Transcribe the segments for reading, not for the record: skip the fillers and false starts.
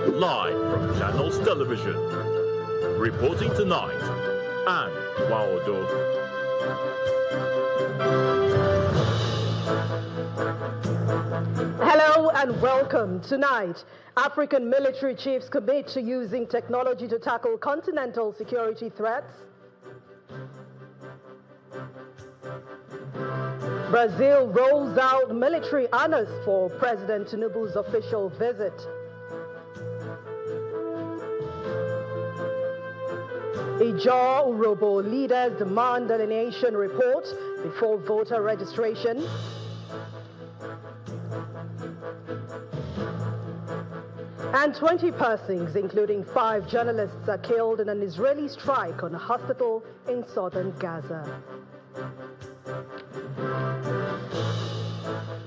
live from Channels Television. Reporting tonight, Anne Waodo. Hello and welcome. Tonight, African military chiefs commit to using technology to tackle continental security threats. Brazil rolls out military honors for President Tinubu's official visit. Ijaw Urobo leaders demand delineation report before voter registration. And 20 persons, including 5 journalists, are killed in an Israeli strike on a hospital in southern Gaza.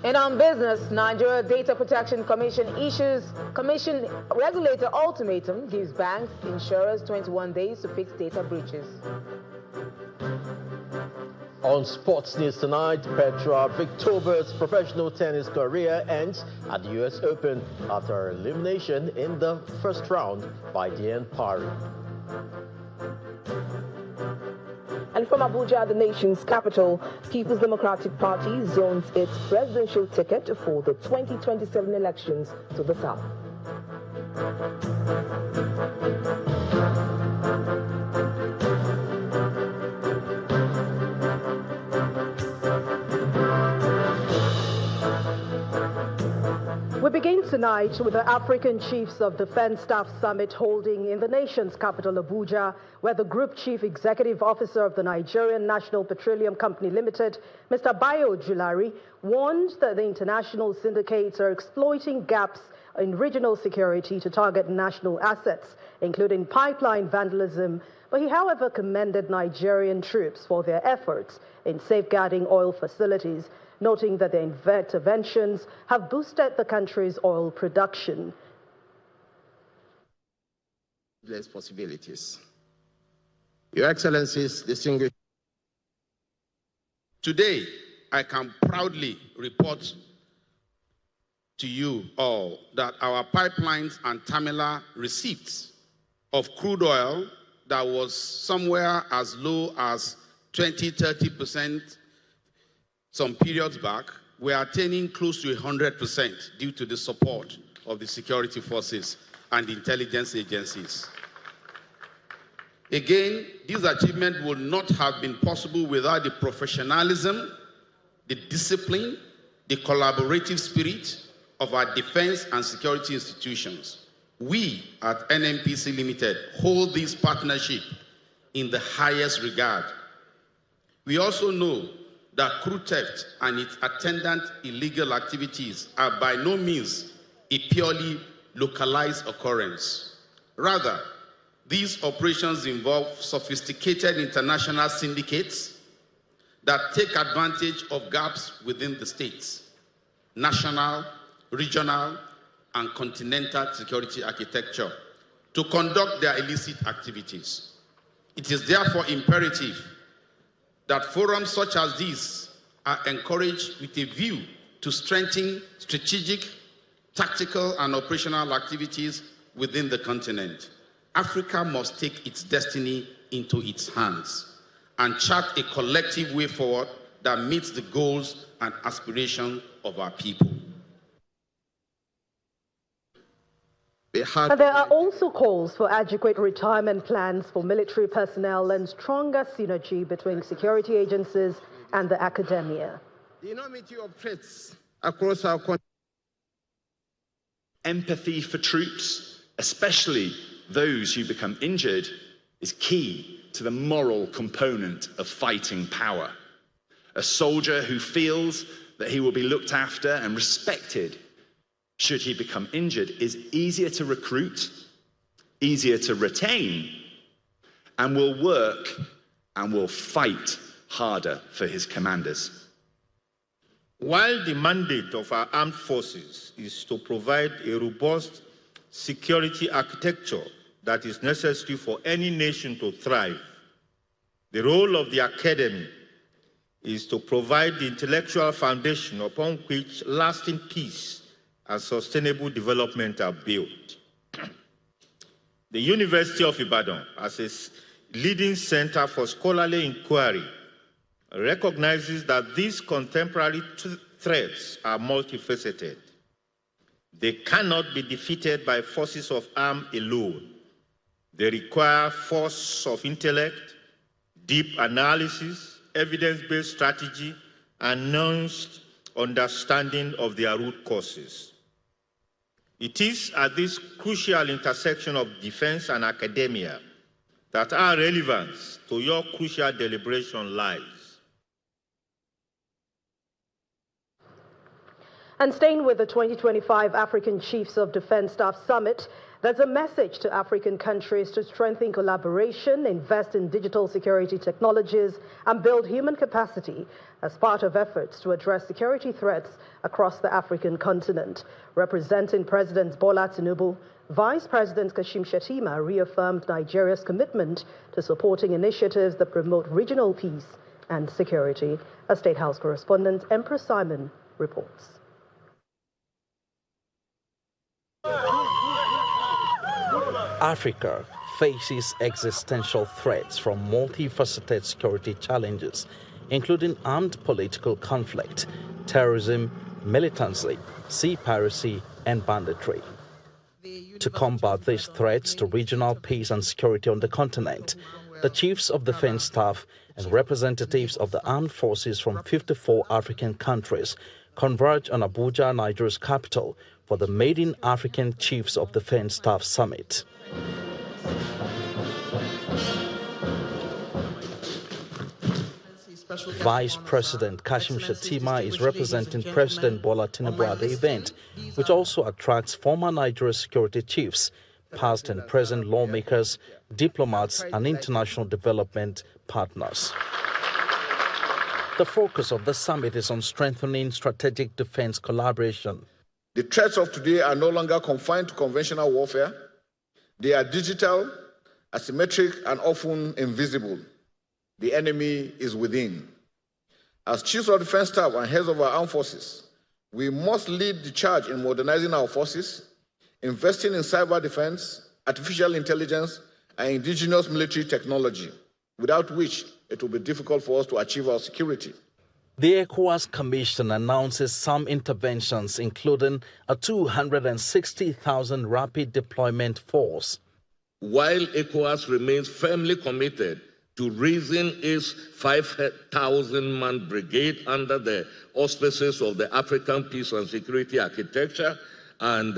And on business, Nigeria Data Protection Commission issues commission regulator ultimatum, gives banks, insurers 21 days to fix data breaches. On sports news tonight, Petra Victober's professional tennis career ends at the US Open after her elimination in the first round by Diane Parry. And from Abuja, the nation's capital, People's Democratic Party zones its presidential ticket for the 2027 elections to the south. We begin tonight with the African Chiefs of Defense Staff Summit holding in the nation's capital, Abuja, where the Group Chief Executive Officer of the Nigerian National Petroleum Company Limited, Mr. Bayo Julari, warned that the international syndicates are exploiting gaps in regional security to target national assets, including pipeline vandalism. But he, however, commended Nigerian troops for their efforts in safeguarding oil facilities, noting that their interventions have boosted the country's oil production. Less possibilities. Your Excellencies, distinguished. Today, I can proudly report to you all that our pipelines and terminal receipts of crude oil that was somewhere as low as 20–30% some periods back, we are attaining close to 100% due to the support of the security forces and intelligence agencies. Again, this achievement would not have been possible without the professionalism, the discipline, the collaborative spirit of our defense and security institutions. We at NNPC Limited hold this partnership in the highest regard. We also know that crude theft and its attendant illegal activities are by no means a purely localized occurrence. Rather, these operations involve sophisticated international syndicates that take advantage of gaps within the states, national, regional, and continental security architecture to conduct their illicit activities. It is therefore imperative that forums such as these are encouraged with a view to strengthen strategic, tactical, and operational activities within the continent. Africa must take its destiny into its hands and chart a collective way forward that meets the goals and aspirations of our people. And there are also calls for adequate retirement plans for military personnel and stronger synergy between security agencies and the academia. The enormity of threats across our country. Empathy for troops, especially those who become injured, is key to the moral component of fighting power. A soldier who feels that he will be looked after and respected should he become injured is easier to recruit, easier to retain, and will work and will fight harder for his commanders. While the mandate of our armed forces is to provide a robust security architecture that is necessary for any nation to thrive, the role of the academy is to provide the intellectual foundation upon which lasting peace and sustainable development are built. The University of Ibadan, as a leading center for scholarly inquiry, recognizes that these contemporary threats are multifaceted. They cannot be defeated by forces of arms alone. They require force of intellect, deep analysis, evidence-based strategy, and nuanced understanding of their root causes. It is at this crucial intersection of defense and academia that our relevance to your crucial deliberation lies. And staying with the 2025 African Chiefs of Defense Staff Summit, there's a message to African countries to strengthen collaboration, invest in digital security technologies, and build human capacity as part of efforts to address security threats across the African continent. Representing President Bola Tinubu, Vice President Kashim Shettima reaffirmed Nigeria's commitment to supporting initiatives that promote regional peace and security. A State House correspondent, Empress Simon, reports. Africa faces existential threats from multifaceted security challenges, including armed political conflict, terrorism, militancy, sea piracy, and banditry. To combat these threats to regional peace and security on the continent, the Chiefs of Defense Staff and representatives of the armed forces from 54 African countries converge on Abuja, Nigeria's capital, for the maiden African Chiefs of Defense Staff Summit. Vice President Kashim Shettima is representing President Bola Tinubu at the event, which also attracts former Nigeria security chiefs, past and present lawmakers, diplomats, and international development partners. The focus of the summit is on strengthening strategic defense collaboration. The threats of today are no longer confined to conventional warfare. They are digital, asymmetric, and often invisible. The enemy is within. As Chiefs of Defense Staff and heads of our armed forces, we must lead the charge in modernizing our forces, investing in cyber defense, artificial intelligence, and indigenous military technology, without which it will be difficult for us to achieve our security. The ECOWAS Commission announces some interventions, including a 260,000 rapid deployment force. While ECOWAS remains firmly committed to raising its 5,000-man brigade under the auspices of the African Peace and Security Architecture, and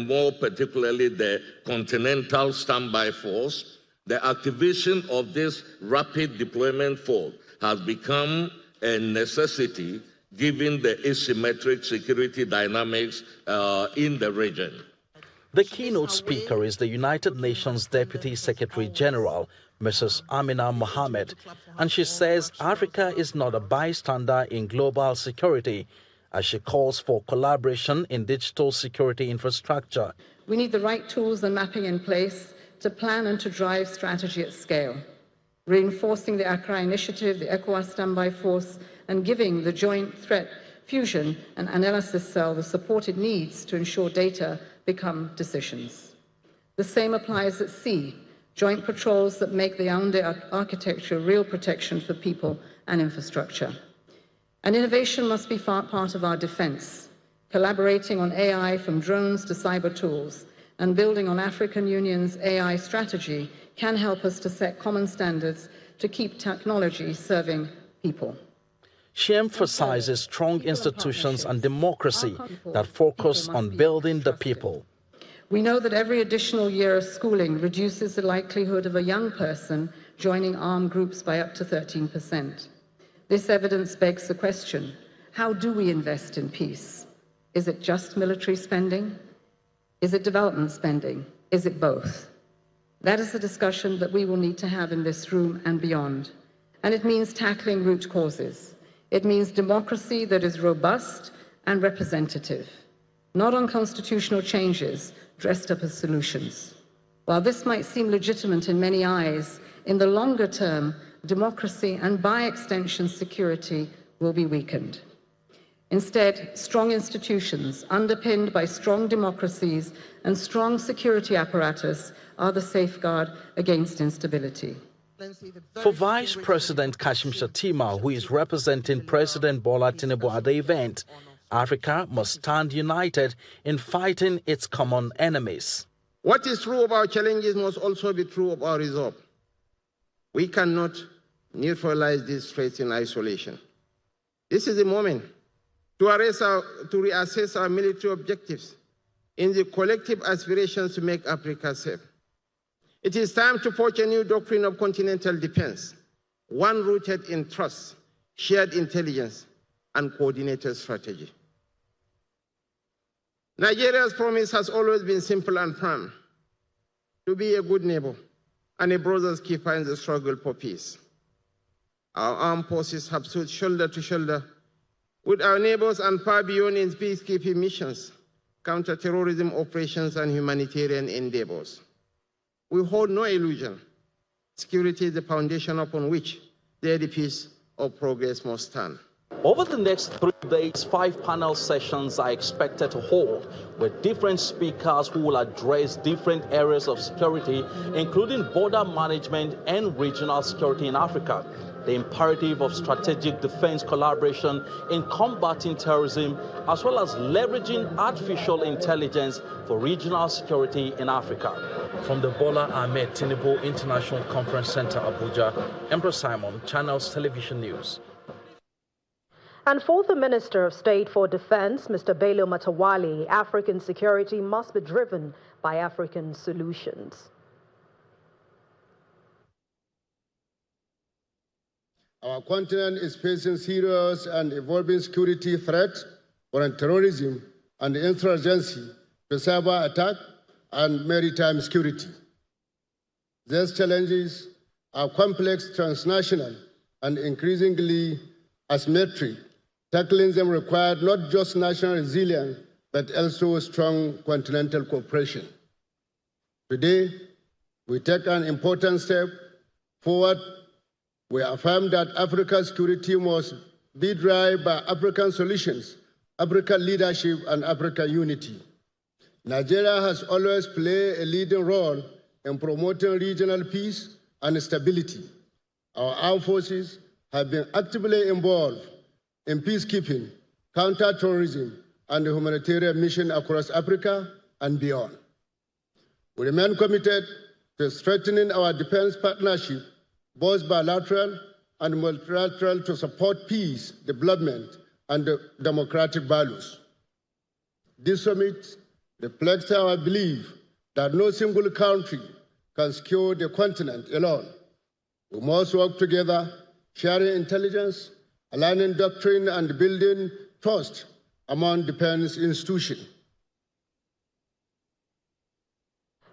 more particularly the Continental Standby Force, the activation of this rapid deployment force has become a necessity given the asymmetric security dynamics in the region. The keynote speaker is the United Nations Deputy Secretary General, Mrs. Amina Mohammed, and she says Africa is not a bystander in global security, as she calls for collaboration in digital security infrastructure. We need the right tools and mapping in place to plan and to drive strategy at scale, reinforcing the Accra Initiative, the ECOWAS Standby Force, and giving the Joint Threat Fusion and Analysis Cell the support it needs to ensure data become decisions. The same applies at sea, joint patrols that make the Yaoundé architecture real protection for people and infrastructure. And innovation must be part of our defense, collaborating on AI from drones to cyber tools, and building on African Union's AI strategy can help us to set common standards to keep technology serving people. She emphasizes strong institutions and democracy that focus on building the people. We know that every additional year of schooling reduces the likelihood of a young person joining armed groups by up to 13%. This evidence begs the question, how do we invest in peace? Is it just military spending? Is it development spending? Is it both? That is the discussion that we will need to have in this room and beyond. And it means tackling root causes. It means democracy that is robust and representative, not on constitutional changes dressed up as solutions. While this might seem legitimate in many eyes, in the longer term, democracy and by extension security will be weakened. Instead, strong institutions, underpinned by strong democracies and strong security apparatus, are the safeguard against instability. For Vice President Kashim Shettima, who is representing President Bola Tinubu at the event, Africa must stand united in fighting its common enemies. What is true of our challenges must also be true of our resolve. We cannot neutralize these threats in isolation. This is the moment to reassess our military objectives in the collective aspirations to make Africa safe. It is time to forge a new doctrine of continental defense, one rooted in trust, shared intelligence, and coordinated strategy. Nigeria's promise has always been simple and firm: to be a good neighbor and a brother's keeper in the struggle for peace. Our armed forces have stood shoulder to shoulder with our neighbors and far beyond in peacekeeping missions, counter-terrorism operations, and humanitarian endeavors. We hold no illusion. Security is the foundation upon which the edifice of progress must stand. Over the next 3 days, 5 panel sessions are expected to hold with different speakers who will address different areas of security, including border management and regional security in Africa, the imperative of strategic defense collaboration in combating terrorism, as well as leveraging artificial intelligence for regional security in Africa. From the Bola Ahmed Tinubu International Conference Center, Abuja, Emperor Simon, Channels Television News. And for the Minister of State for Defense, Mr. Bello Matawali, African security must be driven by African solutions. Our continent is facing serious and evolving security threats from terrorism and insurgency to cyber attack and maritime security. These challenges are complex, transnational, and increasingly asymmetric. Tackling them required not just national resilience, but also strong continental cooperation. Today, we take an important step forward. We affirm that Africa's security must be driven by African solutions, African leadership, and African unity. Nigeria has always played a leading role in promoting regional peace and stability. Our armed forces have been actively involved in peacekeeping, counter-terrorism, and humanitarian missions across Africa and beyond. We remain committed to strengthening our defense partnership, both bilateral and multilateral, to support peace, development, and democratic values. This summit reflects our belief that no single country can secure the continent alone. We must work together, sharing intelligence, aligning doctrine, and building trust among defense institutions.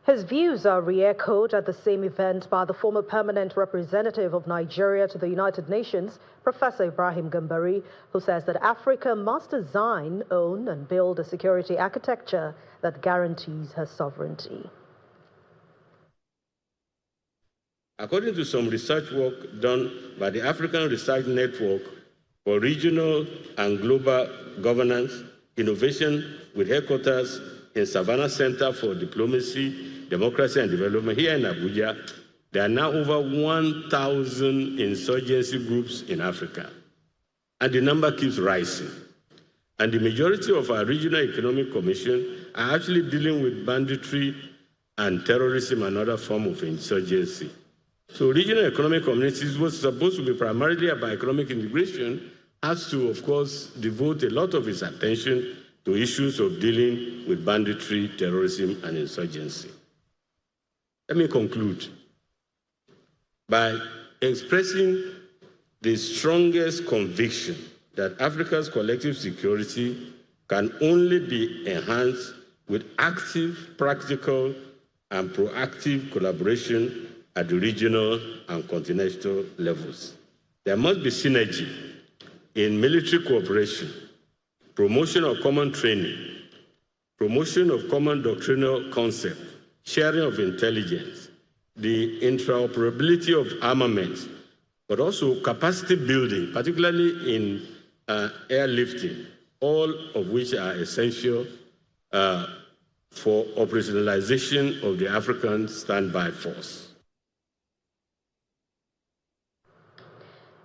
His views are re-echoed at the same event by the former permanent representative of Nigeria to the United Nations, Professor Ibrahim Gambari, who says that Africa must design, own, and build a security architecture that guarantees her sovereignty. According to some research work done by the African Research Network for Regional and Global Governance, Innovation, with headquarters in Savannah Center for Diplomacy, Democracy and Development here in Abuja, there are now over 1,000 insurgency groups in Africa, and the number keeps rising. And the majority of our Regional Economic Commission are actually dealing with banditry and terrorism and other forms of insurgency. So regional economic communities, what's supposed to be primarily about economic integration, has to, of course, devote a lot of its attention to issues of dealing with banditry, terrorism, and insurgency. Let me conclude by expressing the strongest conviction that Africa's collective security can only be enhanced with active, practical, and proactive collaboration at the regional and continental levels. There must be synergy in military cooperation, promotion of common training, promotion of common doctrinal concepts, sharing of intelligence, the interoperability of armaments, but also capacity building, particularly in airlifting, all of which are essential for operationalization of the African Standby Force.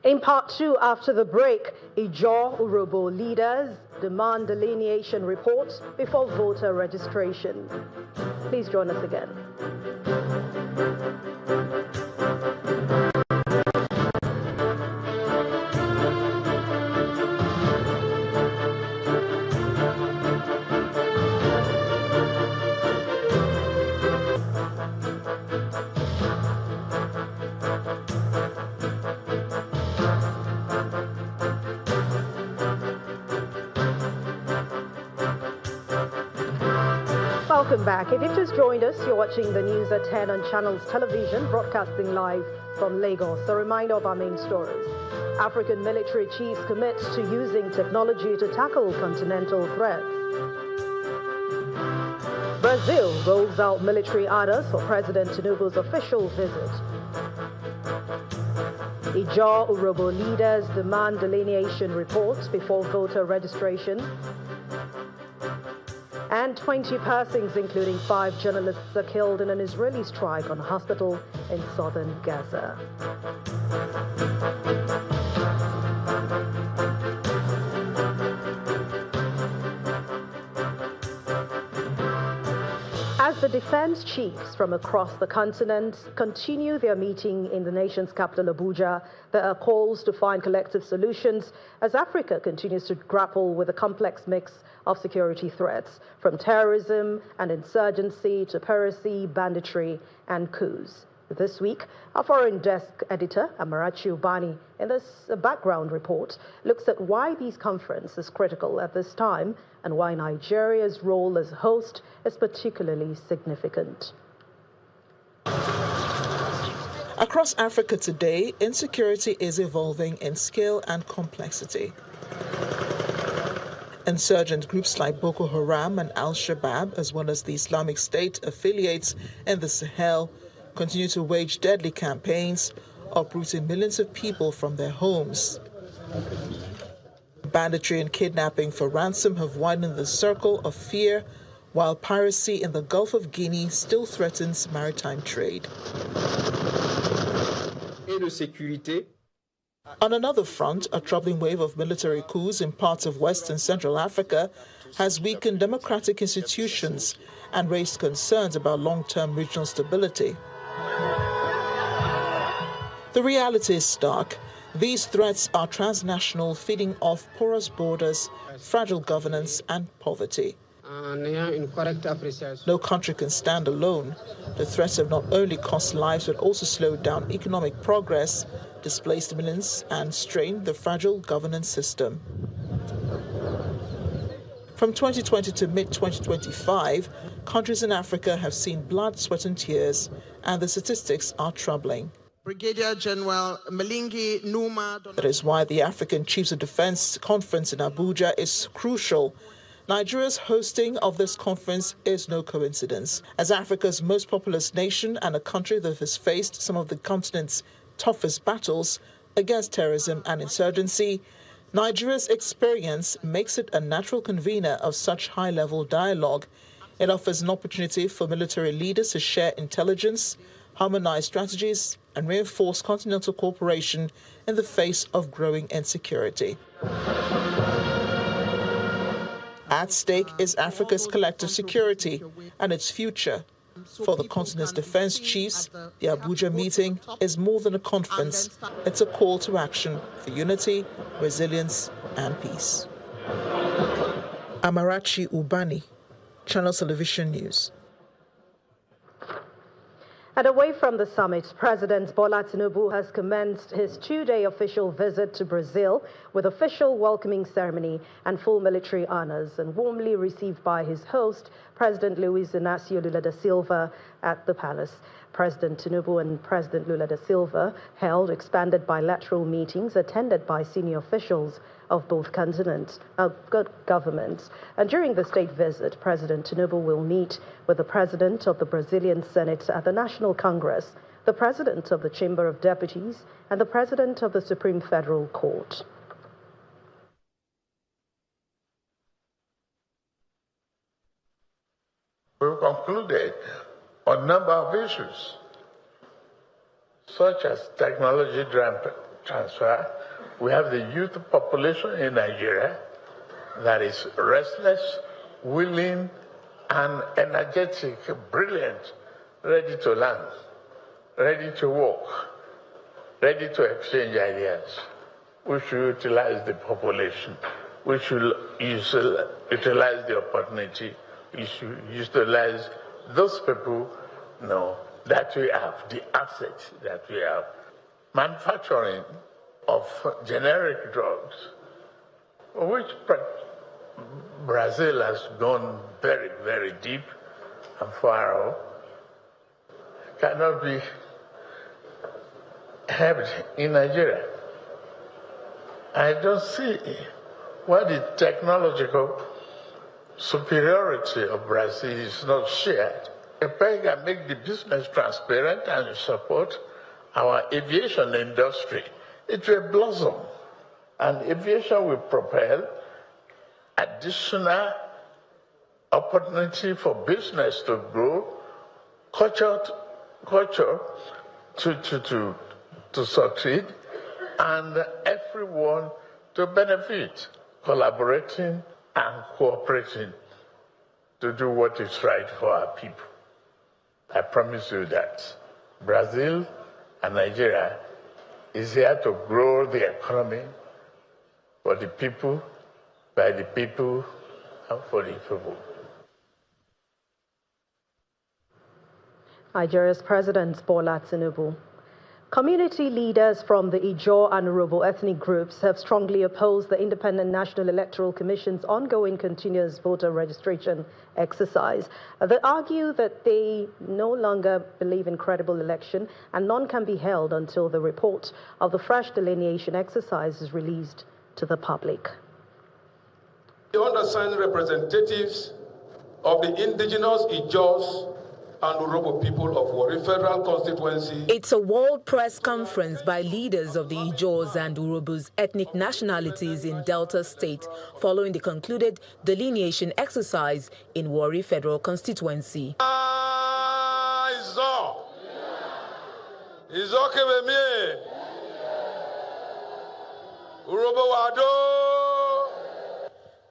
In part two, after the break, Ijaw Urhobo leaders demand delineation reports before voter registration. Please join us again. Welcome back. If you've just joined us, you're watching the news at 10 on Channels Television, broadcasting live from Lagos. A reminder of our main stories. African military chiefs commit to using technology to tackle continental threats. Brazil rolls out military orders for President Tinubu's official visit. Ijaw Urhobo leaders demand delineation reports before voter registration. And 20 persons, including 5 journalists, are killed in an Israeli strike on a hospital in southern Gaza. As the defense chiefs from across the continent continue their meeting in the nation's capital, Abuja, there are calls to find collective solutions as Africa continues to grapple with a complex mix of security threats, from terrorism and insurgency to piracy, banditry, and coups. This week, our foreign desk editor, Amarachi Ubani, in this background report, looks at why this conference is critical at this time and why Nigeria's role as host is particularly significant. Across Africa today, insecurity is evolving in scale and complexity. Insurgent groups like Boko Haram and Al-Shabaab, as well as the Islamic State affiliates in the Sahel, continue to wage deadly campaigns, uprooting millions of people from their homes. Banditry and kidnapping for ransom have widened the circle of fear, while piracy in the Gulf of Guinea still threatens maritime trade. On another front, a troubling wave of military coups in parts of West and Central Africa has weakened democratic institutions and raised concerns about long-term regional stability. The reality is stark. These threats are transnational, feeding off porous borders, fragile governance, and poverty. No country can stand alone. The threats have not only cost lives but also slowed down economic progress, displaced millions, and strained the fragile governance system. From 2020 to mid-2025, countries in Africa have seen blood, sweat, and tears, and the statistics are troubling. Brigadier General Malingi Numa. That is why the African Chiefs of Defense Conference in Abuja is crucial. Nigeria's hosting of this conference is no coincidence. As Africa's most populous nation and a country that has faced some of the continent's toughest battles against terrorism and insurgency, Nigeria's experience makes it a natural convener of such high-level dialogue. It offers an opportunity for military leaders to share intelligence, harmonize strategies, and reinforce continental cooperation in the face of growing insecurity. At stake is Africa's collective security and its future. For the continent's defense chiefs, the Abuja meeting is more than a conference. It's a call to action for unity, resilience, and peace. Amarachi Ubani, Channel Television News. And away from the summit, President Bola Tinubu has commenced his 2-day official visit to Brazil with official welcoming ceremony and full military honors, and warmly received by his host, President Luiz Inácio Lula da Silva, at the palace. President Tinubu and President Lula da Silva held expanded bilateral meetings attended by senior officials of both governments. And during the state visit, President Tinubu will meet with the President of the Brazilian Senate at the National Congress, the President of the Chamber of Deputies, and the President of the Supreme Federal Court. we've concluded on a number of issues, such as technology transfer. We have the youth population in Nigeria that is restless, willing, and energetic, brilliant, ready to learn, ready to work, ready to exchange ideas. We should utilize the population. We should utilize the opportunity. We should utilize those people, that we have, the assets that we have. Manufacturing of generic drugs, which Brazil has gone very, very deep and far off, cannot be helped in Nigeria. I don't see why the technological superiority of Brazil is not shared. A peg can make the business transparent and support our aviation industry. It will blossom, and aviation will propel additional opportunity for business to grow, culture to succeed, and everyone to benefit, collaborating and cooperating to do what is right for our people. I promise you that Brazil and Nigeria is here to grow the economy for the people, by the people, and for the people. Nigeria's President Bola Tinubu. Community leaders from the Ijaw and Urhobo ethnic groups have strongly opposed the Independent National Electoral Commission's ongoing continuous voter registration exercise. They argue that they no longer believe in credible election and none can be held until the report of the fresh delineation exercise is released to the public. The undersigned representatives of the indigenous Ijaws and Urhobo people of Warri Federal Constituency. It's a world press conference by leaders of the Ijaws and Urhobos ethnic nationalities in Delta State following the concluded delineation exercise in Warri Federal Constituency.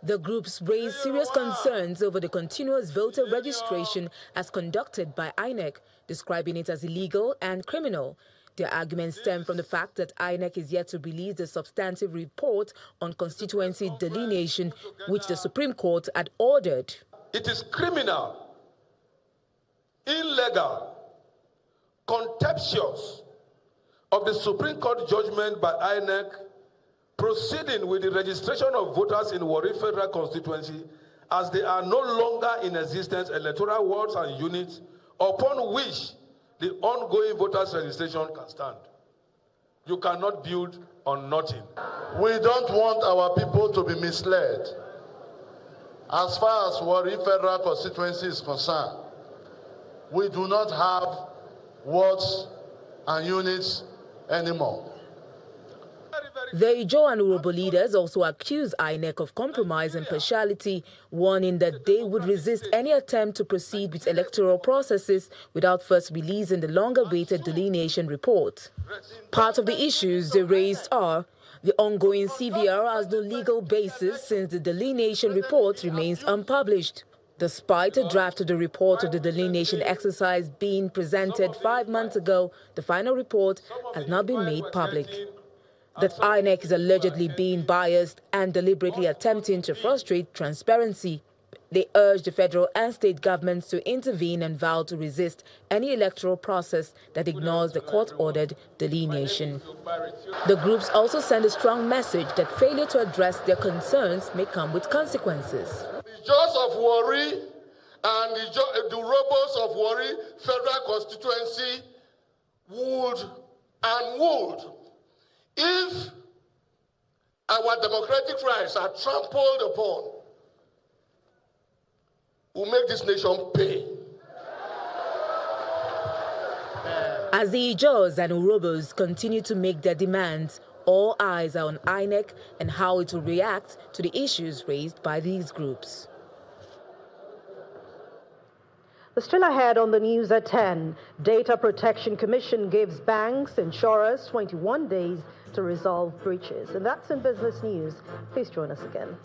The groups raised serious concerns over the continuous voter registration as conducted by INEC, describing it as illegal and criminal. Their arguments stem from the fact that INEC is yet to release the substantive report on constituency delineation, which the Supreme Court had ordered. It is criminal, illegal, contemptuous of the Supreme Court judgment by INEC proceeding with the registration of voters in Warri Federal Constituency as they are no longer in existence electoral wards and units upon which the ongoing voters registration can stand. You cannot build on nothing. We don't want our people to be misled. As far as Warri Federal Constituency is concerned, we do not have wards and units anymore. The Ijaw and Urhobo leaders also accused INEC of compromise and partiality, warning that they would resist any attempt to proceed with electoral processes without first releasing the long-awaited delineation report. Part of the issues they raised are the ongoing CVR has no legal basis since the delineation report remains unpublished. Despite a draft of the report of the delineation exercise being presented 5 months ago, the final report has not been made public. That INEC is allegedly being biased and deliberately attempting to frustrate transparency. They urge the federal and state governments to intervene and vow to resist any electoral process that ignores the court-ordered delineation. The groups also send a strong message that failure to address their concerns may come with consequences. The Ijaws of Warri and the Urhobos of Warri Federal Constituency would, if our democratic rights are trampled upon, will make this nation pay. As the Ijaws and Urhobos continue to make their demands, all eyes are on INEC and how it will react to the issues raised by these groups. Still ahead on the news at 10, Data Protection Commission gives banks, insurers 21 days to resolve breaches. And that's in business news. Please join us again.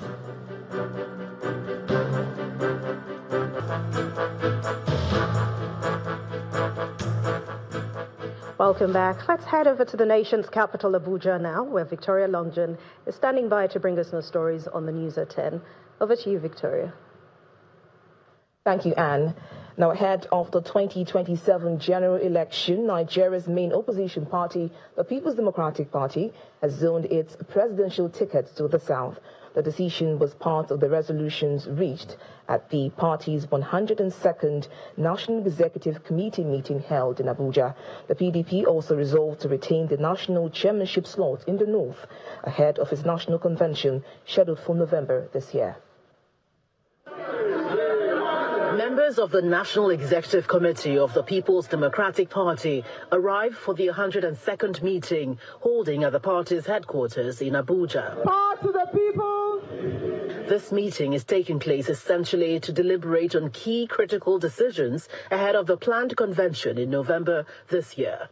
Welcome back. Let's head over to the nation's capital, Abuja now, where Victoria Longton is standing by to bring us more stories on the news at 10. Over to you, Victoria. Thank you, Anne. Now, ahead of the 2027 general election, Nigeria's main opposition party, the People's Democratic Party, has zoned its presidential ticket to the south. The decision was part of the resolutions reached at the party's 102nd National Executive Committee meeting held in Abuja. The PDP also resolved to retain the national chairmanship slot in the north ahead of its national convention scheduled for November this year. Members of the National Executive Committee of the People's Democratic Party arrived for the 102nd meeting holding at the party's headquarters in Abuja. Power to the people! This meeting is taking place essentially to deliberate on key critical decisions ahead of the planned convention in November this year.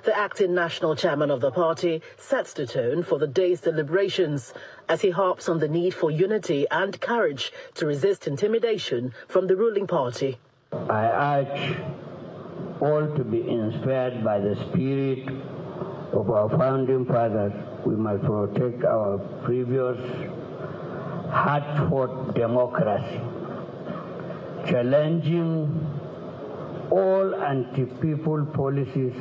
The acting national chairman of the party sets the tone for the day's deliberations as he harps on the need for unity and courage to resist intimidation from the ruling party. I urge all to be inspired by the spirit of our founding fathers. We must protect our previous hard-fought democracy, challenging all anti-people policies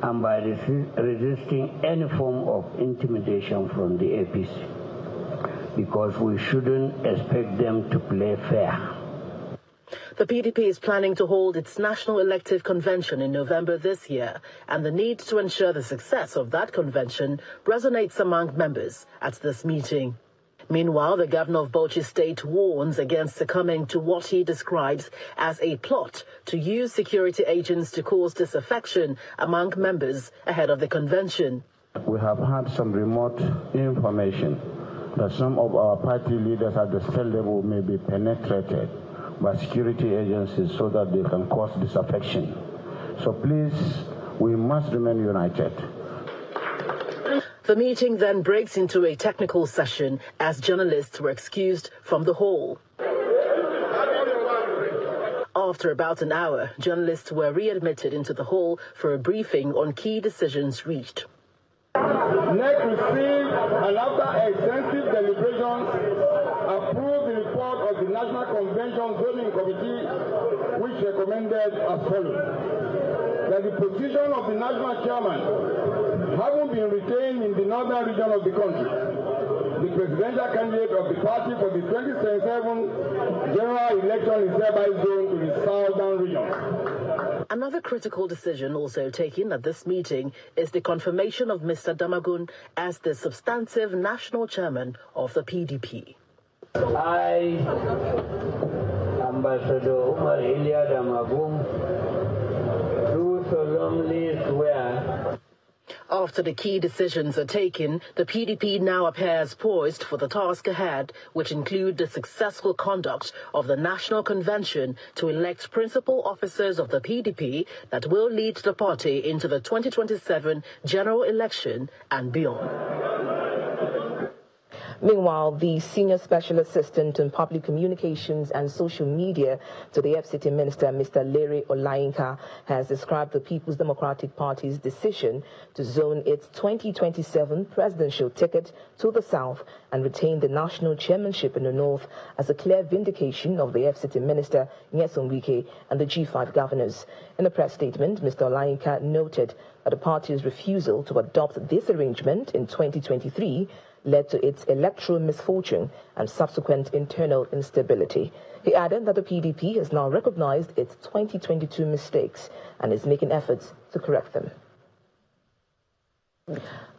and by resisting any form of intimidation from the APC, because we shouldn't expect them to play fair. The PDP is planning to hold its national elective convention in November this year, and the need to ensure the success of that convention resonates among members at this meeting. Meanwhile, the governor of Bauchi State warns against succumbing to what he describes as a plot to use security agents to cause disaffection among members ahead of the convention. We have had some remote information that some of our party leaders at the state level may be penetrated by security agencies so that they can cause disaffection. So please, we must remain united. The meeting then breaks into a technical session as journalists were excused from the hall. After about an hour, journalists were readmitted into the hall for a briefing on key decisions reached. NEC received and after extensive deliberations approved the report of the National Convention Zoning Committee, which recommended as follows: that the position of the national chairman having been retained in the northern region of the country, the presidential candidate of the party for the 2027 general election is thereby zoned to the southern region. Another critical decision also taken at this meeting is the confirmation of Mr. Damagun as the substantive national chairman of the PDP. I, Ambassador Umar Ilia Damagun, do solemnly swear. After the key decisions are taken, the PDP now appears poised for the task ahead, which include the successful conduct of the National Convention to elect principal officers of the PDP that will lead the party into the 2027 general election and beyond. Meanwhile, the Senior Special Assistant on Public Communications and Social Media to the FCT Minister, Mr. Larry Olayinka, has described the People's Democratic Party's decision to zone its 2027 presidential ticket to the south and retain the national chairmanship in the north as a clear vindication of the FCT Minister, Nyesom Wike, and the G5 governors. In a press statement, Mr. Olayinka noted that the party's refusal to adopt this arrangement in 2023 led to its electoral misfortune and subsequent internal instability. He added that the PDP has now recognized its 2022 mistakes and is making efforts to correct them.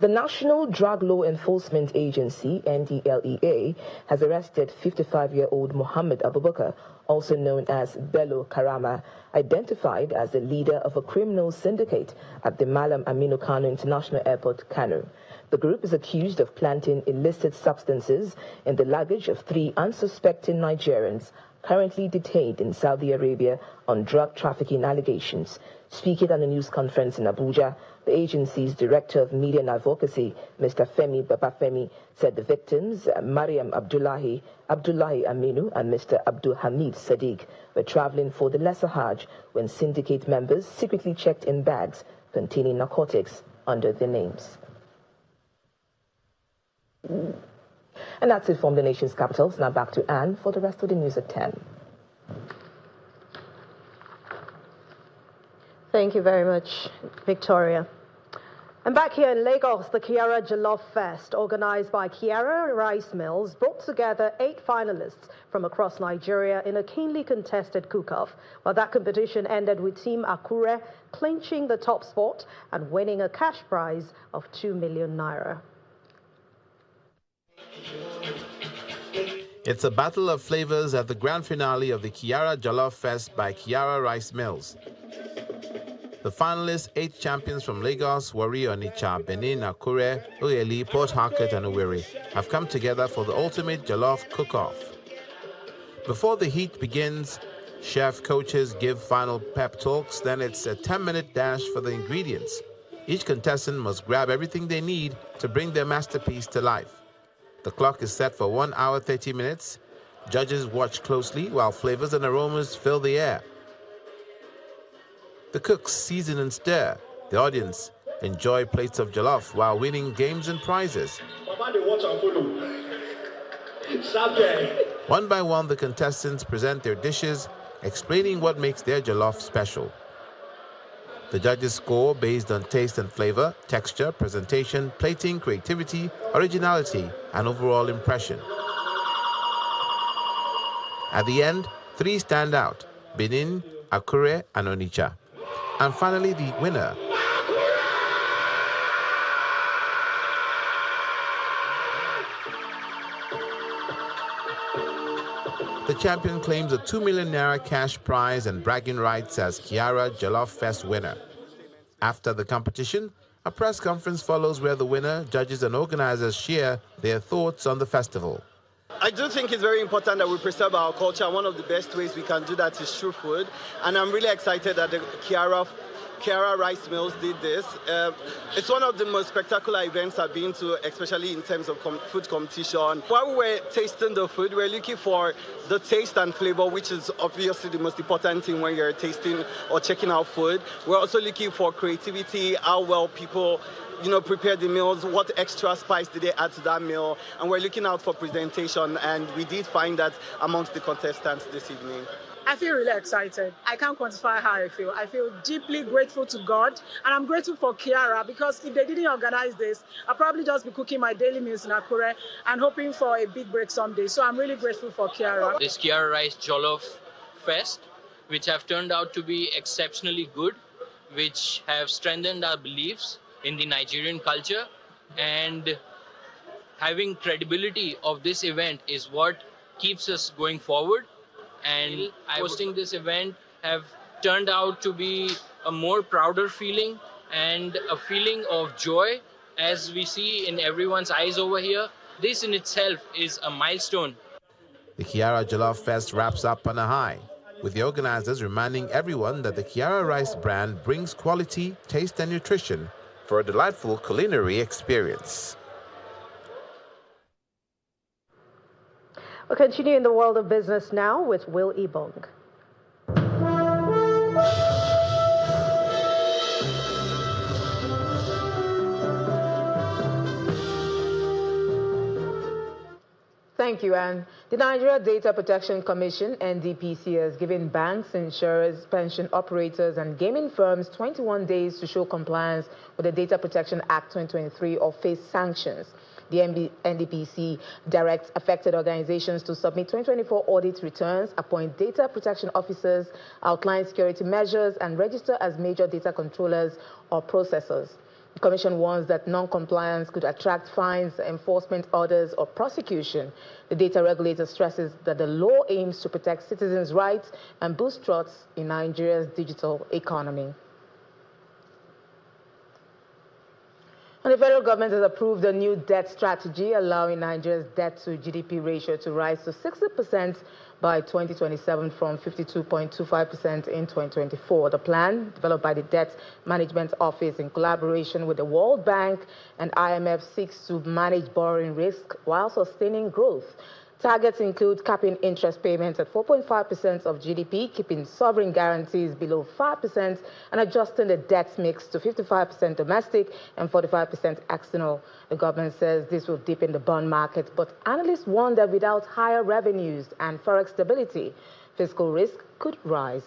The National Drug Law Enforcement Agency, NDLEA, has arrested 55-year-old Mohammed Abubakar, also known as Bello Karama, identified as the leader of a criminal syndicate at the Malam Aminu Kano International Airport, Kano. The group is accused of planting illicit substances in the luggage of 3 unsuspecting Nigerians currently detained in Saudi Arabia on drug trafficking allegations. Speaking at a news conference in Abuja, the agency's Director of Media and Advocacy, Mr. Femi Babafemi, said the victims, Mariam Abdullahi Aminu, and Mr. Abdul Hamid Sadiq, were traveling for the Lesser Hajj when syndicate members secretly checked in bags containing narcotics under their names. And that's it from the nation's capitals. Now back to Anne for the rest of the news at 10. Thank you very much, Victoria. And back here in Lagos, the Kiara Jollof Fest, organized by Kiara Rice Mills, brought together 8 finalists from across Nigeria in a keenly contested cook-off. While that competition ended with Team Akure clinching the top spot and winning a cash prize of 2 million naira. It's a battle of flavors at the grand finale of the Kiara Jollof Fest by Kiara Rice Mills. The finalists, 8 champions from Lagos, Warri, Onitsha, Benin, Akure, Oyeli, Port Harcourt and Owerri, have come together for the ultimate Jollof cook-off. Before the heat begins, chef coaches give final pep talks, then it's a 10-minute dash for the ingredients. Each contestant must grab everything they need to bring their masterpiece to life. The clock is set for 1 hour 30 minutes. Judges watch closely while flavors and aromas fill the air. The cooks season and stir. The audience enjoy plates of jollof while winning games and prizes. One by one, the contestants present their dishes, explaining what makes their jollof special. The judges score based on taste and flavor, texture, presentation, plating, creativity, originality, and overall impression. At the end, 3 stand out: Benin, Akure, and Onitsha. And finally, the winner. The champion claims a 2 million naira cash prize and bragging rights as Kiara Jollof Fest winner. After the competition, a press conference follows where the winner, judges and organizers share their thoughts on the festival. I do think it's very important that we preserve our culture. One of the best ways we can do that is through food. And I'm really excited that the Kiara Rice Mills did this. It's one of the most spectacular events I've been to, especially in terms of food competition. While we were tasting the food, we were looking for the taste and flavor, which is obviously the most important thing when you're tasting or checking out food. We're also looking for creativity, how well people prepare the meals, what extra spice did they add to that meal, and we're looking out for presentation, and we did find that amongst the contestants this evening. I feel really excited. I can't quantify how I feel. I feel deeply grateful to God, and I'm grateful for Kiara, because if they didn't organize this, I'll probably just be cooking my daily meals in Akure and hoping for a big break someday. So I'm really grateful for Kiara. This Kiara Rice Jollof Fest, which have turned out to be exceptionally good, which have strengthened our beliefs in the Nigerian culture, and having credibility of this event is what keeps us going forward. And hosting this event have turned out to be a more prouder feeling and a feeling of joy, as we see in everyone's eyes over here. This in itself is a milestone. The Kiara Jollof Fest wraps up on a high, with the organizers reminding everyone that the Kiara Rice brand brings quality, taste and nutrition for a delightful culinary experience. We'll continue in the world of business now with Will Ibong. Thank you, Anne. The Nigeria Data Protection Commission, NDPC, has given banks, insurers, pension operators, and gaming firms 21 days to show compliance with the Data Protection Act 2023 or face sanctions. The NDPC directs affected organizations to submit 2024 audit returns, appoint data protection officers, outline security measures, and register as major data controllers or processors. The Commission warns that non-compliance could attract fines, enforcement orders, or prosecution. The data regulator stresses that the law aims to protect citizens' rights and boost trust in Nigeria's digital economy. And the federal government has approved a new debt strategy allowing Nigeria's debt to GDP ratio to rise to 60% by 2027 from 52.25% in 2024. The plan, developed by the Debt Management Office in collaboration with the World Bank and IMF, seeks to manage borrowing risk while sustaining growth. Targets include capping interest payments at 4.5% of GDP, keeping sovereign guarantees below 5%, and adjusting the debt mix to 55% domestic and 45% external. The government says this will deepen the bond market, but analysts warn that without higher revenues and forex stability, fiscal risk could rise.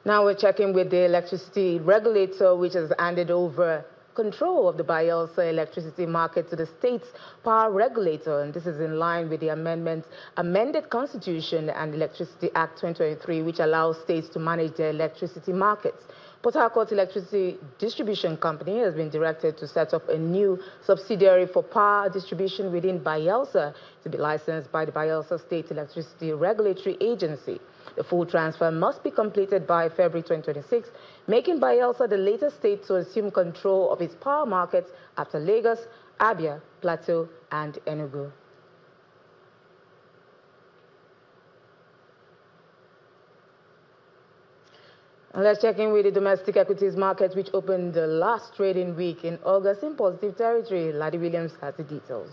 Now we're checking with the electricity regulator, which has handed over control of the Bayelsa electricity market to the state's power regulator, and this is in line with the amended Constitution and Electricity Act 2023, which allows states to manage their electricity markets. Port Harcourt Electricity Distribution Company has been directed to set up a new subsidiary for power distribution within Bayelsa to be licensed by the Bayelsa State Electricity Regulatory Agency. The full transfer must be completed by February 2026, making Bayelsa the latest state to assume control of its power markets after Lagos, Abia, Plateau, and Enugu. Let's check in with the domestic equities market, which opened the last trading week in August in positive territory. Laddie Williams has the details.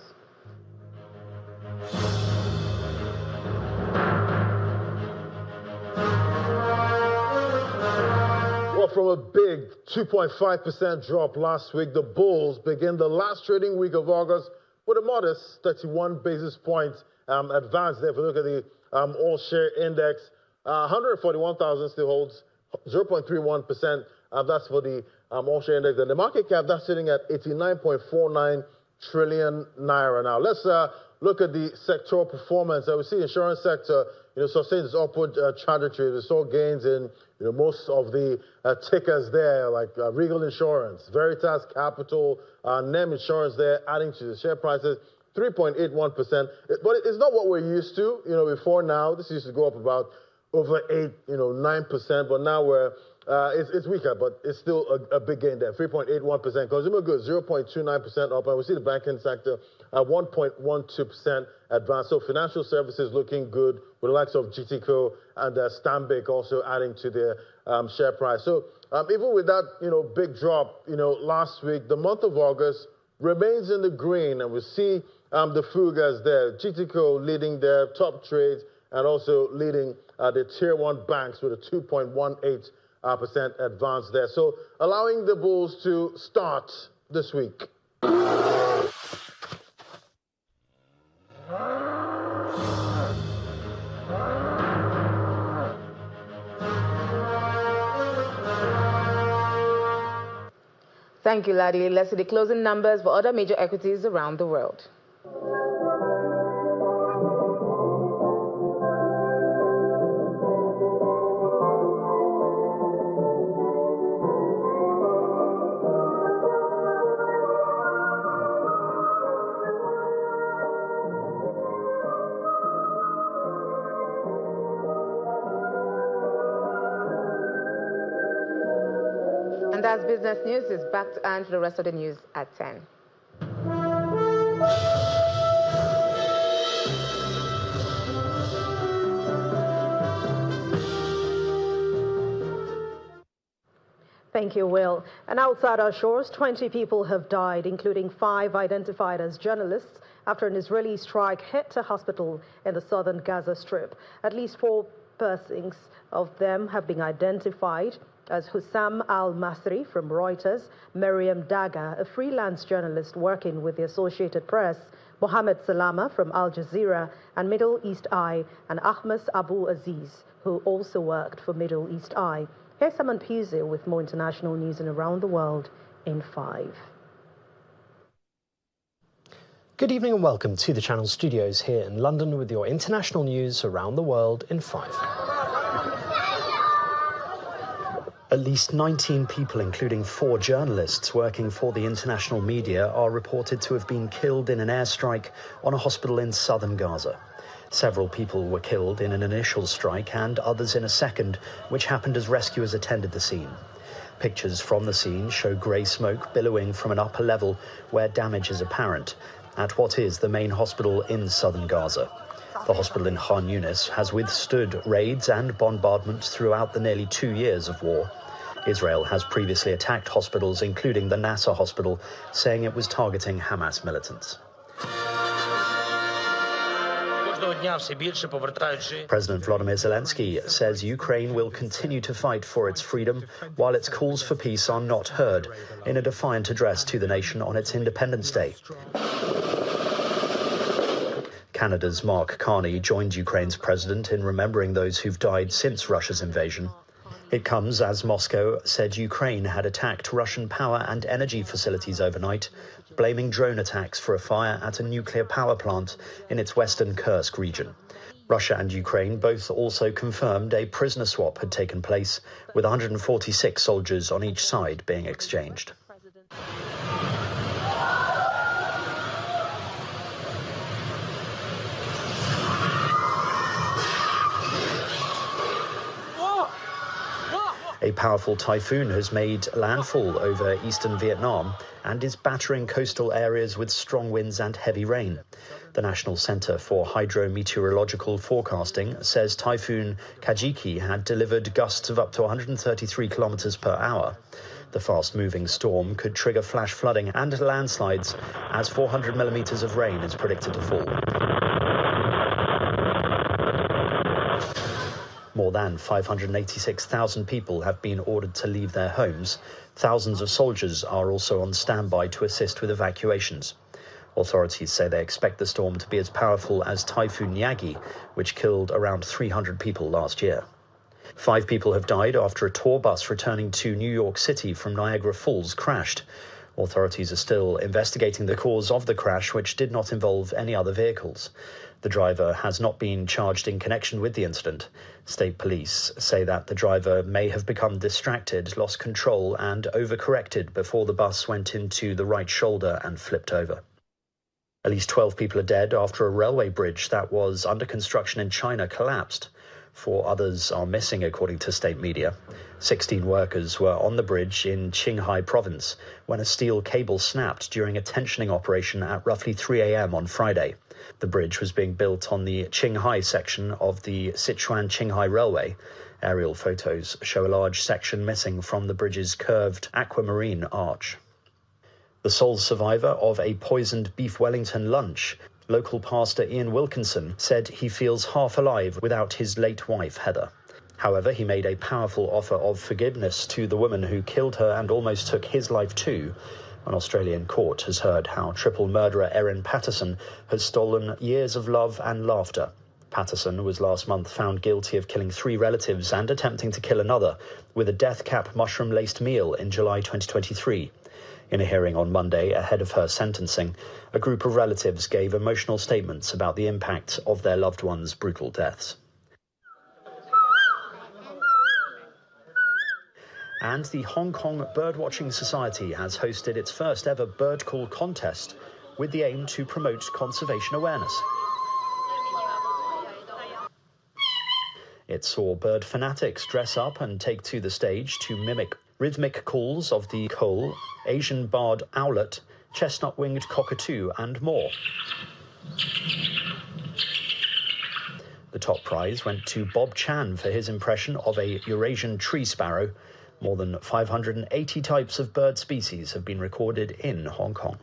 Well, from a big 2.5% drop last week, the bulls begin the last trading week of August with a modest 31 basis point advance there. If you look at the all-share index, 141,000 still holds 0.31%. That's for the all-share index. And the market cap, that's sitting at 89.49 trillion naira now. Let's look at the sectoral performance. We see the insurance sector, sustained its upward trajectory. We saw gains in most of the tickers there, like Regal Insurance, Veritas Capital, NEM Insurance there, adding to the share prices, 3.81%. But it's not what we're used to. Before now, this used to go up about over 8, 9%, but now it's weaker, but it's still a big gain there, 3.81%. Consumer goods, 0.29% up, and we see the banking sector at 1.12% advance. So financial services looking good, with the likes of GTCO and Stanbic also adding to their share price. So even with that, big drop, last week, the month of August remains in the green, and we see the Fugas there, GTCO leading their top trades and also leading the tier 1 banks with a 2.18% advance there. So allowing the bulls to start this week. Thank you, Laddie. Let's see the closing numbers for other major equities around the world. And that's business news. Is back to Anne for the rest of the news at 10. Thank you, Will. And outside our shores, 20 people have died, including 5 identified as journalists, after an Israeli strike hit a hospital in the southern Gaza Strip. At least 4 persons of them have been identified as Hussam al-Masri from Reuters, Miriam Daga, a freelance journalist working with the Associated Press, Mohammed Salama from Al Jazeera and Middle East Eye, and Ahmed Abu Aziz, who also worked for Middle East Eye. Here's Simon Puzzi with more international news and around the world in 5. Good evening and welcome to the Channel Studios here in London with your international news around the world in 5. At least 19 people, including 4 journalists working for the international media, are reported to have been killed in an airstrike on a hospital in southern Gaza. Several people were killed in an initial strike and others in a second, which happened as rescuers attended the scene. Pictures from the scene show grey smoke billowing from an upper level where damage is apparent at what is the main hospital in southern Gaza. The hospital in Khan Yunis has withstood raids and bombardment throughout the nearly 2 years of war. Israel has previously attacked hospitals, including the Nasser hospital, saying it was targeting Hamas militants. President Volodymyr Zelensky says Ukraine will continue to fight for its freedom while its calls for peace are not heard, in a defiant address to the nation on its Independence Day. Canada's Mark Carney joined Ukraine's president in remembering those who've died since Russia's invasion. It comes as Moscow said Ukraine had attacked Russian power and energy facilities overnight, blaming drone attacks for a fire at a nuclear power plant in its western Kursk region. Russia and Ukraine both also confirmed a prisoner swap had taken place, with 146 soldiers on each side being exchanged. A powerful typhoon has made landfall over eastern Vietnam and is battering coastal areas with strong winds and heavy rain. The National Center for Hydrometeorological Forecasting says Typhoon Kajiki had delivered gusts of up to 133 kilometers per hour. The fast-moving storm could trigger flash flooding and landslides as 400 millimeters of rain is predicted to fall. More than 586,000 people have been ordered to leave their homes. Thousands of soldiers are also on standby to assist with evacuations. Authorities say they expect the storm to be as powerful as Typhoon Yagi, which killed around 300 people last year. 5 people have died after a tour bus returning to New York City from Niagara Falls crashed. Authorities are still investigating the cause of the crash, which did not involve any other vehicles. The driver has not been charged in connection with the incident. State police say that the driver may have become distracted, lost control and overcorrected before the bus went into the right shoulder and flipped over. At least 12 people are dead after a railway bridge that was under construction in China collapsed. 4 others are missing, according to state media. 16 workers were on the bridge in Qinghai province when a steel cable snapped during a tensioning operation at roughly 3 a.m. on Friday. The bridge was being built on the Qinghai section of the Sichuan-Qinghai Railway. Aerial photos show a large section missing from the bridge's curved aquamarine arch. The sole survivor of a poisoned beef Wellington lunch, local pastor Ian Wilkinson said he feels half alive without his late wife, Heather. However, he made a powerful offer of forgiveness to the woman who killed her and almost took his life too. An Australian court has heard how triple murderer Erin Patterson has stolen years of love and laughter. Patterson was last month found guilty of killing 3 relatives and attempting to kill another with a death cap mushroom-laced meal in July 2023. In a hearing on Monday ahead of her sentencing, a group of relatives gave emotional statements about the impact of their loved ones' brutal deaths. And the Hong Kong Birdwatching Society has hosted its first ever bird call contest with the aim to promote conservation awareness. It saw bird fanatics dress up and take to the stage to mimic rhythmic calls of the cole, Asian barred owlet, chestnut-winged cockatoo and more. The top prize went to Bob Chan for his impression of a Eurasian tree sparrow. More than 580 types of bird species have been recorded in Hong Kong.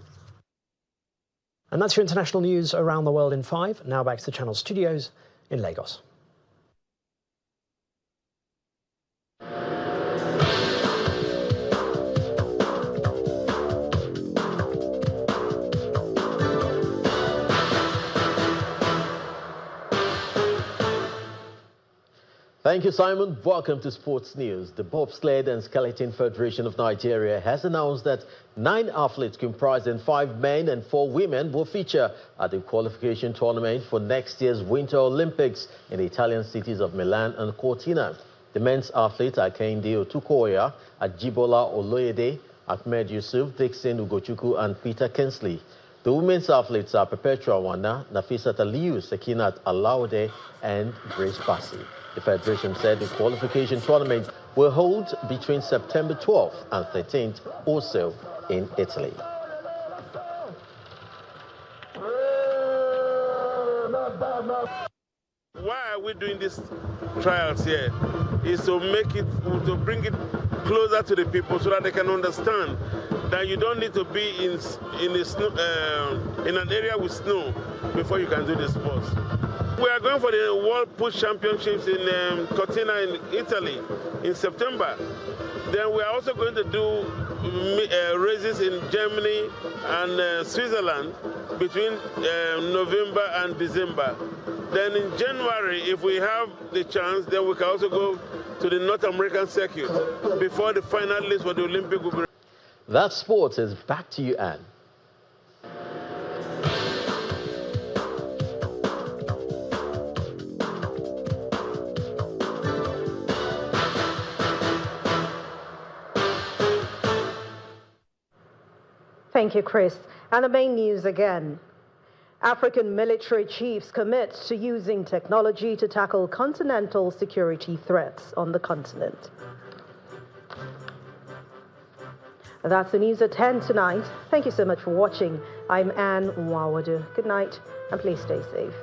And that's your international news around the world in 5. Now back to the Channel studios in Lagos. Thank you, Simon. Welcome to Sports News. The Bobsled and Skeleton Federation of Nigeria has announced that 9 athletes comprising 5 men and 4 women will feature at the qualification tournament for next year's Winter Olympics in the Italian cities of Milan and Cortina. The men's athletes are Kehinde Otukoya, Ajibola Oloyede, Ahmed Yusuf, Dixon Ugochukwu, and Peter Kensley. The women's athletes are Perpetua Wana, Nafisat Aliyu, Sekinat Alaude, and Grace Bassi. The Federation said the qualification tournament will hold between September 12th and 13th, also in Italy. Why are we doing these trials here? Is to bring it closer to the people so that they can understand that you don't need to be in an area with snow before you can do the sports. We are going for the World Push Championships in Cortina in Italy in September. Then we are also going to do races in Germany and Switzerland between November and December. Then in January, if we have the chance, then we can also go to the North American circuit before the final list for the Olympic will be. That sports is back to you, Anne. Thank you, Chris. And the main news again. African military chiefs commit to using technology to tackle continental security threats on the continent. That's the news at 10 tonight. Thank you so much for watching. I'm Anne Nwawadu. Good night, and please stay safe.